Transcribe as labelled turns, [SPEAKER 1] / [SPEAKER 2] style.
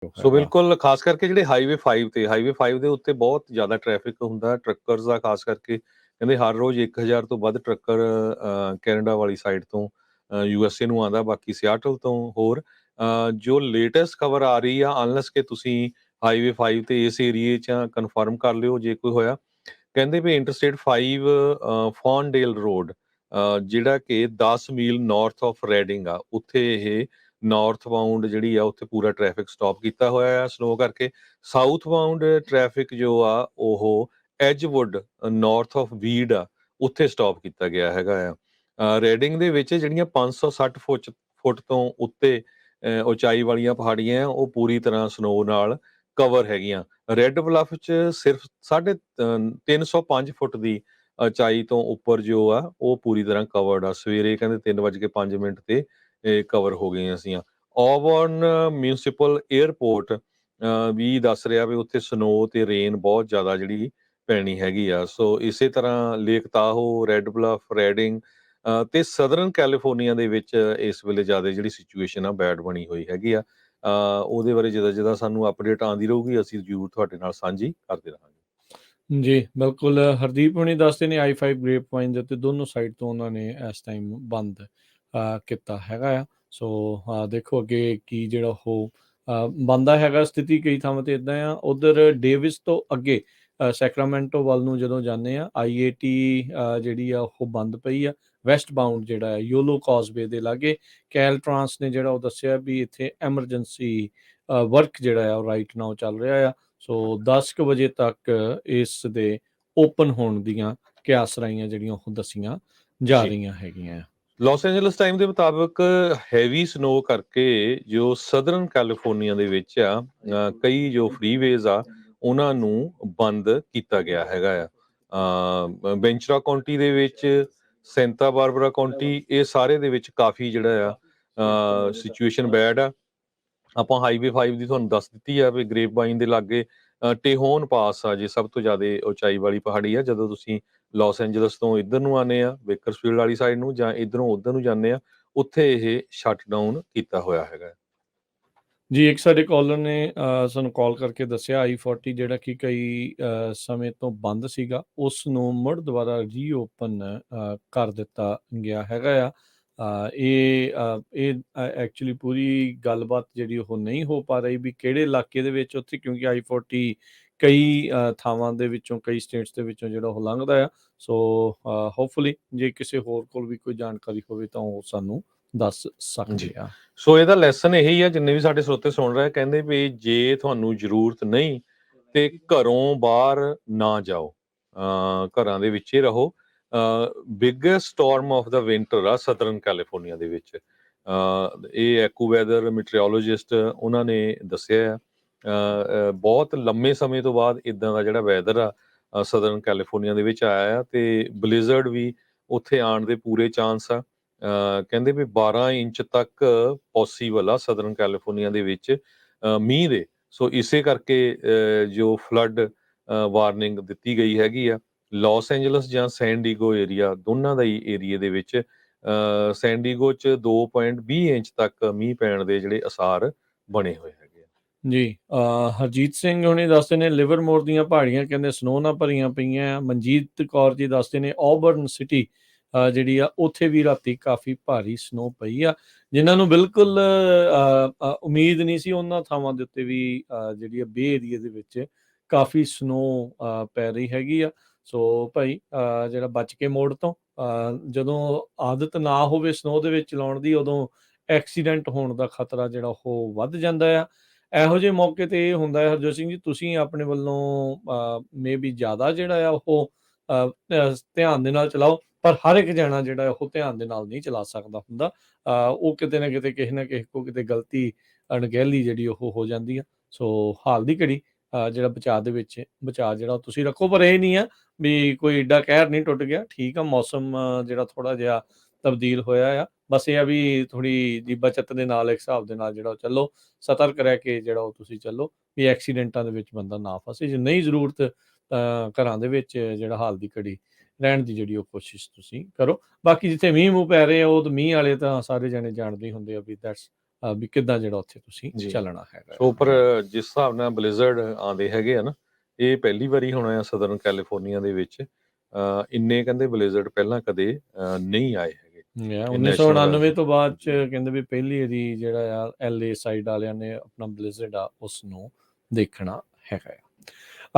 [SPEAKER 1] ਸੋ ਬਿਲਕੁਲ ਖਾਸ ਕਰਕੇ ਜਿਹੜੇ ਹਾਈਵੇ 5 ਦੇ ਉੱਤੇ ਬਹੁਤ ਜ਼ਿਆਦਾ ਟ੍ਰੈਫਿਕ ਹੁੰਦਾ ਟਰੱਕਰਸ ਦਾ, ਖਾਸ ਕਰਕੇ ਕਹਿੰਦੇ ਹਰ ਰੋਜ਼ 1000 ਤੋਂ ਵੱਧ ਟਰੱਕਰ ਕੈਨੇਡਾ ਵਾਲੀ ਸਾਈਡ ਤੋਂ USA ਨੂੰ ਆਉਂਦਾ, ਬਾਕੀ ਸਿਆਟਲ ਤੋਂ ਹੋਰ। ਜੋ ਲੇਟੈਸਟ ਖਬਰ ਆ ਰਹੀ ਆ, ਅਨਲੈਸ ਕਿ ਤੁਸੀਂ ਹਾਈਵੇ 5 ਤੇ ਇਸ ਏਰੀਏ 'ਚ ਕਨਫਰਮ ਕਰ ਲਿਓ ਜੇ ਕੋਈ ਹੋਇਆ, ਕਹਿੰਦੇ ਵੀ ਇੰਟਰਸਟੇਟ 5 ਫੌਨਡੇਲ ਰੋਡ ਜਿਹੜਾ ਕਿ 10 ਮੀਲ ਨਾਰਥ ਆਫ ਰੈਡਿੰਗ ਆ, ਉੱਥੇ ਇਹ ਨਾਰਥ ਬਾਉਂਡ ਜਿਹੜੀ ਆ ਉੱਥੇ ਪੂਰਾ ਟ੍ਰੈਫਿਕ ਸਟਾਪ ਕੀਤਾ ਹੋਇਆ ਆ ਸਨੋ ਕਰਕੇ। ਸਾਊਥ ਬਾਉਂਡ ਟ੍ਰੈਫਿਕ ਜੋ ਆ ਉਹ ਐਜਵੁੱਡ ਨਾਰਥ ਆਫ ਵੀਡ ਆ, ਉੱਥੇ ਸਟਾਪ ਕੀਤਾ ਗਿਆ ਹੈਗਾ ਆ। ਰੈਡਿੰਗ ਦੇ ਵਿੱਚ ਜਿਹੜੀਆਂ 560 ਫੁੱਟ ਤੋਂ ਉੱਤੇ ਉਚਾਈ ਵਾਲੀਆਂ ਪਹਾੜੀਆਂ ਆ, ਉਹ ਪੂਰੀ ਤਰ੍ਹਾਂ ਸਨੋ ਨਾਲ ਕਵਰ ਹੈਗੀਆਂ। ਰੈੱਡ ਬਲੱਫ 'ਚ ਸਿਰਫ 305 ਫੁੱਟ ਦੀ ਉਚਾਈ ਤੋਂ ਉੱਪਰ ਜੋ ਆ ਉਹ ਪੂਰੀ ਤਰ੍ਹਾਂ ਕਵਰਡ ਆ। ਸਵੇਰੇ ਕਹਿੰਦੇ 3:05 ਤੇ ਕਵਰ ਹੋ ਗਈਆਂ ਸੀਆਂ। ਔਬਰਨ ਮਿਊਨਿਸਪਲ ਏਅਰਪੋਰਟ ਵੀ ਦੱਸ ਰਿਹਾ ਵੀ ਉੱਥੇ ਸਨੋ ਤੇ ਰੇਨ ਬਹੁਤ ਜ਼ਿਆਦਾ ਜਿਹੜੀ ਪੈਣੀ ਹੈਗੀ ਆ। ਸੋ ਇਸੇ ਤਰ੍ਹਾਂ ਲੇਕ ਤਾਹੋ, ਰੈੱਡ ਬਲੱਫ, ਰੈਡਿੰਗ ਤੇ ਸਦਰਨ ਕੈਲੀਫੋਰਨੀਆ ਦੇ ਵਿੱਚ ਇਸ ਵੇਲੇ ਜ਼ਿਆਦਾ ਜਿਹੜੀ ਸਿਚੁਏਸ਼ਨ ਆ ਬੈਡ ਬਣੀ ਹੋਈ ਹੈਗੀ ਆ। ਉਹਦੇ ਬਾਰੇ ਜਿੱਦਾਂ ਸਾਨੂੰ ਅਪਡੇਟ ਆਉਂਦੀ ਰਹੂਗੀ ਅਸੀਂ ਜ਼ਰੂਰ ਤੁਹਾਡੇ ਨਾਲ ਸਾਂਝੀ ਕਰਦੇ ਰਹਾਂਗੇ।
[SPEAKER 2] ਜੀ ਬਿਲਕੁਲ, ਹਰਦੀਪ ਹੁਣੀ ਦੱਸਦੇ ਨੇ I-5 ਗ੍ਰੇਪ ਵਾਈਨ ਦੇ ਉੱਤੇ ਦੋਨੋਂ ਸਾਈਡ ਤੋਂ ਉਹਨਾਂ ਨੇ ਇਸ ਟਾਈਮ ਬੰਦ ਕੀਤਾ ਹੈਗਾ ਆ। ਸੋ ਦੇਖੋ ਅੱਗੇ ਕੀ ਜਿਹੜਾ ਉਹ ਬਣਦਾ ਹੈਗਾ। ਸਥਿਤੀ ਕਈ ਥਾਵਾਂ ਤੇ ਇੱਦਾਂ ਆ। ਉਧਰ ਡੇਵਿਸ ਤੋਂ ਅੱਗੇ ਸੈਕਰਾਮੈਂਟੋ ਵੱਲ ਨੂੰ ਜਦੋਂ ਜਾਂਦੇ ਆ, IAT ਜਿਹੜੀ ਆ ਉਹ ਬੰਦ ਪਈ ਆ। ਵੈਸਟ ਬਾਉਂਡ ਜਿਹੜਾ ਯੋਲੋ ਕਾਜ਼ਵੇ ਦੇ ਲਾਗੇ ਕੈਲਟ੍ਰਾਂਸ ਨੇ ਜਿਹੜਾ ਉਹ ਦੱਸਿਆ ਵੀ ਇੱਥੇ ਐਮਰਜੈਂਸੀ ਵਰਕ ਜਿਹੜਾ ਆ ਉਹ ਰਾਈਟ ਨਾਓ ਚੱਲ ਰਿਹਾ ਆ। ਸੋ 10 ਕੁ ਵਜੇ ਤੱਕ ਇਸ ਦੇ ਓਪਨ ਹੋਣ ਦੀਆਂ ਕਿਆਸਰਾਈਆਂ ਜਿਹੜੀਆਂ ਉਹ ਦੱਸੀਆਂ ਜਾ ਰਹੀਆਂ ਹੈਗੀਆਂ।
[SPEAKER 1] ਲਾਸ ਐਂਜਲਸ ਟਾਈਮ ਦੇ ਮੁਤਾਬਕ ਹੈਵੀ ਸਨੋ ਕਰਕੇ ਜੋ ਸਦਰਨ ਕੈਲੀਫੋਰਨੀਆ ਦੇ ਵਿੱਚ ਆ ਕਈ ਜੋ ਫਰੀਵੇਜ਼ ਆ ਉਹਨਾਂ ਨੂੰ ਬੰਦ ਕੀਤਾ ਗਿਆ ਹੈਗਾ ਆ। ਬੈਂਚਰਾ ਕਾਉਂਟੀ ਦੇ ਵਿੱਚ, ਸੈਂਤਾ ਬਾਰਬਰਾ ਕਾਉਂਟੀ, ਇਹ ਸਾਰੇ ਦੇ ਵਿੱਚ ਕਾਫੀ ਜਿਹੜਾ ਆ ਸਿਚੁਏਸ਼ਨ ਬੈਡ ਆ। ਆਪਾਂ ਹਾਈਵੇ 5 ਦੀ ਤੁਹਾਨੂੰ ਦੱਸ ਦਿੱਤੀ ਆ ਵੀ ਗ੍ਰੇਪ ਵਾਈਨ ਦੇ ਲਾਗੇ ਟੇਹੋਨ ਪਾਸ ਆ ਜੇ ਸਭ ਤੋਂ ਜ਼ਿਆਦਾ ਉਚਾਈ ਵਾਲੀ ਪਹਾੜੀ ਆ। ਜਦੋਂ ਤੁਸੀਂ ਲਾਸ ਐਂਜਲਸ ਤੋਂ ਇੱਧਰ ਨੂੰ ਆਉਂਦੇ ਆ ਬੇਕਰਸਫੀਲਡ ਵਾਲੀ ਸਾਈਡ ਨੂੰ ਜਾਂ ਇੱਧਰੋਂ ਉੱਧਰ ਨੂੰ ਜਾਂਦੇ ਆ, ਉੱਥੇ ਇਹ ਸ਼ਟ ਡਾਊਨ ਕੀਤਾ ਹੋਇਆ ਹੈਗਾ।
[SPEAKER 2] ਜੀ ਇੱਕ ਸਾਡੇ ਕਾਲਰ ਨੇ ਸਾਨੂੰ ਕਾਲ ਕਰਕੇ ਦੱਸਿਆ I-40 ਜਿਹੜਾ ਕਿ ਕਈ ਸਮੇਂ ਤੋਂ ਬੰਦ ਸੀਗਾ, ਉਸ ਨੂੰ ਮੁੜ ਦੁਬਾਰਾ ਰੀਓਪਨ ਕਰ ਦਿੱਤਾ ਗਿਆ ਹੈਗਾ ਆ। ਇਹ ਐਕਚੁਅਲੀ ਪੂਰੀ ਗੱਲਬਾਤ ਜਿਹੜੀ ਉਹ ਨਹੀਂ ਹੋ ਪਾ ਰਹੀ ਵੀ ਕਿਹੜੇ ਇਲਾਕੇ ਦੇ ਵਿੱਚ ਉੱਥੇ, ਕਿਉਂਕਿ I-40 ਕਈ ਥਾਵਾਂ ਦੇ ਵਿੱਚੋਂ, ਕਈ ਸਟੇਟਸ ਦੇ ਵਿੱਚੋਂ ਜਿਹੜਾ ਉਹ ਲੰਘਦਾ ਆ। ਸੋ ਹੋਪਫੁਲੀ ਜੇ ਕਿਸੇ ਹੋਰ ਕੋਲ ਵੀ ਕੋਈ ਜਾਣਕਾਰੀ ਹੋਵੇ ਤਾਂ ਉਹ ਸਾਨੂੰ ਦੱਸ ਸਕਦੇ ਆ।
[SPEAKER 1] ਸੋ ਇਹਦਾ ਲੈਸਨ ਇਹੀ ਆ, ਜਿੰਨੇ ਵੀ ਸਾਡੇ ਸਰੋਤੇ ਸੁਣ ਰਹੇ ਕਹਿੰਦੇ ਵੀ ਜੇ ਤੁਹਾਨੂੰ ਜ਼ਰੂਰਤ ਨਹੀਂ ਤੇ ਘਰੋਂ ਬਾਹਰ ਨਾ ਜਾਓ, ਘਰਾਂ ਦੇ ਵਿੱਚ ਹੀ ਰਹੋ। Biggest storm of the winter ਆ ਸਦਰਨ ਕੈਲੀਫੋਰਨੀਆ ਦੇ ਵਿੱਚ। ਇਹ ਐਕੂਵੈਦਰ ਮੀਟਰੀਓਲੋਜਿਸਟ ਉਹਨਾਂ ਨੇ ਦੱਸਿਆ ਆ। ਬਹੁਤ ਲੰਮੇ ਸਮੇਂ ਤੋਂ ਬਾਅਦ ਇਦਾਂ ਦਾ ਜਿਹੜਾ ਵੈਦਰ ਆ ਸਦਰਨ ਕੈਲੀਫੋਰਨੀਆ ਦੇ ਵਿੱਚ ਆਇਆ ਆ ਤੇ ਬਲਿਜ਼ਰਡ ਵੀ ਉੱਥੇ ਆਉਣ ਦੇ ਪੂਰੇ ਚਾਂਸ ਆ। ਕਹਿੰਦੇ ਵੀ 12 ਇੰਚ ਤੱਕ ਪੋਸੀਬਲ ਆ ਸਦਰਨ ਕੈਲੀਫੋਰਨੀਆ ਦੇ ਵਿੱਚ ਮੀਂਹ ਦੇ। ਸੋ ਇਸੇ ਕਰਕੇ ਜੋ ਫਲੱਡ ਵਾਰਨਿੰਗ ਦਿੱਤੀ ਗਈ ਹੈਗੀ ਆ। ਲਾਸ ਐਂਜਲਸ ਜਾਂ ਸੈਨ ਡੀਗੋ ਏਰੀਆ ਦੋਨਾਂ ਦਾ ਹੀ ਏਰੀਆ ਦੇ ਵਿੱਚ ਸੈਨ ਡੀਗੋ 'ਚ 2.20 ਇੰਚ ਤੱਕ ਮੀਂਹ ਪੈਣ ਦੇ ਜਿਹੜੇ ਅਸਾਰ ਬਣੇ ਹੋਏ ਹੈਗੇ ਆ।
[SPEAKER 2] ਜੀ ਹਰਜੀਤ ਸਿੰਘ ਹੁਣੀ ਦੱਸਦੇ ਨੇ ਲਿਵਰਮੋਰ ਦੀਆਂ ਪਹਾੜੀਆਂ ਕਹਿੰਦੇ ਸਨੋ ਨਾਲ ਭਰੀਆਂ ਪਈਆਂ। ਮਨਜੀਤ ਕੌਰ ਜੀ ਦੱਸਦੇ ਨੇ ਔਬਰਨ ਸਿਟੀ ਜਿਹੜੀ ਆ ਉੱਥੇ ਵੀ ਰਾਤੀ ਕਾਫੀ ਭਾਰੀ ਸਨੋ ਪਈ ਆ। ਜਿਨ੍ਹਾਂ ਨੂੰ ਬਿਲਕੁਲ ਉਮੀਦ ਨਹੀਂ ਸੀ, ਉਹਨਾਂ ਥਾਵਾਂ ਦੇ ਉੱਤੇ ਵੀ ਜਿਹੜੀ ਆ ਬੇ ਏਰੀਏ ਦੇ ਵਿੱਚ ਕਾਫੀ ਸਨੋ ਪੈ ਰਹੀ ਹੈਗੀ ਆ। ਸੋ ਭਾਈ ਜਿਹੜਾ ਬਚ ਕੇ ਮੋੜ ਤੋਂ, ਜਦੋਂ ਆਦਤ ਨਾ ਹੋਵੇ ਸਨੋ ਦੇ ਵਿੱਚ ਚਲਾਉਣ ਦੀ, ਉਦੋਂ ਐਕਸੀਡੈਂਟ ਹੋਣ ਦਾ ਖਤਰਾ ਜਿਹੜਾ ਉਹ ਵੱਧ ਜਾਂਦਾ ਆ। ਇਹੋ ਜਿਹੇ ਮੌਕੇ ਤੇ ਇਹ ਹੁੰਦਾ ਹੈ ਹਰਜੋਤ ਸਿੰਘ ਜੀ, ਤੁਸੀਂ ਆਪਣੇ ਵੱਲੋਂ ਮੇ ਬੀ ਜ਼ਿਆਦਾ ਜਿਹੜਾ ਆ ਉਹ ਧਿਆਨ ਦੇ ਨਾਲ ਚਲਾਓ, ਪਰ ਹਰ ਇੱਕ ਜਾਣਾ ਜਿਹੜਾ ਉਹ ਧਿਆਨ ਦੇ ਨਾਲ ਨਹੀਂ ਚਲਾ ਸਕਦਾ ਹੁੰਦਾ। ਉਹ ਕਿਤੇ ਨਾ ਕਿਤੇ ਕਿਸੇ ਨਾ ਕਿਸੇ ਕੋ ਕਿਤੇ ਗਲਤੀ, ਅਣਗਹਿਲੀ ਜਿਹੜੀ ਉਹ ਹੋ ਜਾਂਦੀ ਆ। ਸੋ ਹਾਲ ਦੀ ਘੜੀ ਜਿਹੜਾ ਬਚਾਅ ਦੇ ਵਿੱਚ ਬਚਾਅ ਜਿਹੜਾ ਤੁਸੀਂ ਰੱਖੋ, ਪਰ ਇਹ ਨਹੀਂ ਆ ਵੀ ਕੋਈ ਏਡਾ ਕਹਿਰ ਨਹੀਂ ਟੁੱਟ ਗਿਆ। ਠੀਕ ਆ, ਮੌਸਮ ਜਿਹੜਾ ਥੋੜਾ ਜਿਹਾ ਤਬਦੀਲ ਹੋਇਆ ਆ, ਬਸ ਇਹ ਆ ਵੀ ਥੋੜੀ ਜੀ ਬਚਤ ਦੇ ਨਾਲ ਇੱਕ ਹਿਸਾਬ ਦੇ ਨਾਲ ਜਿਹੜਾ ਚੱਲੋ, ਸਤਰਕ ਰਹਿ ਕੇ ਜਿਹੜਾ ਉਹ ਤੁਸੀਂ ਚੱਲੋ ਵੀ ਐਕਸੀਡੈਂਟਾਂ ਦੇ ਵਿੱਚ ਬੰਦਾ ਨਾ ਫਸੇ। ਜੇ ਨਹੀਂ ਜ਼ਰੂਰਤ ਘਰਾਂ ਦੇ ਵਿੱਚ ਜਿਹੜਾ ਹਾਲ ਦੀ ਘੜੀ ਰਹਿਣ ਦੀ ਜਿਹੜੀ ਉਹ ਕੋਸ਼ਿਸ਼ ਤੁਸੀਂ ਕਰੋ। ਬਾਕੀ ਜਿੱਥੇ ਮੀਂਹ ਮੂੰਹ ਪੈ ਰਹੇ ਆ ਉਹ ਤਾਂ ਮੀਂਹ ਵਾਲੇ ਤਾਂ ਸਾਰੇ ਜਣੇ ਜਾਣਦੇ ਹੁੰਦੇ ਆ ਵੀ ਦੈਟਸ ਵੀ ਕਿੱਦਾਂ ਜਿਹੜਾ ਉੱਥੇ ਤੁਸੀਂ
[SPEAKER 1] ਜੀ।
[SPEAKER 2] ਚੱਲਣਾ ਹੈਗਾ
[SPEAKER 1] ਸੋ
[SPEAKER 2] ਆ।
[SPEAKER 1] ਪਰ ਜਿਸ ਹਿਸਾਬ ਨਾਲ ਬਲਿਜ਼ਰਡ ਆਉਂਦੇ ਹੈਗੇ ਆ ਨਾ, ਇਹ ਪਹਿਲੀ ਵਾਰੀ ਹੋਣਾ ਆ ਸਦਰਨ ਕੈਲੀਫੋਰਨੀਆ ਦੇ ਵਿੱਚ। ਇੰਨੇ ਕਹਿੰਦੇ ਬਲਿਜ਼ਰਡ ਪਹਿਲਾਂ ਕਦੇ ਨਹੀਂ ਆਏ ਹੈਗੇ ਇਹ ਨੈਸ਼ਨਲ
[SPEAKER 2] 1999 ਤੋਂ ਬਾਅਦ ਚ ਕਹਿੰਦੇ ਵੀ ਪਹਿਲੀ ਵਾਰੀ ਜਿਹੜਾ ਆ LA ਸਾਈਡ ਵਾਲਿਆਂ ਨੇ ਆਪਣਾ ਬਲਿਜ਼ਰਡ ਆ ਉਸ ਨੂੰ ਦੇਖਣਾ ਹੈਗਾ ਆ।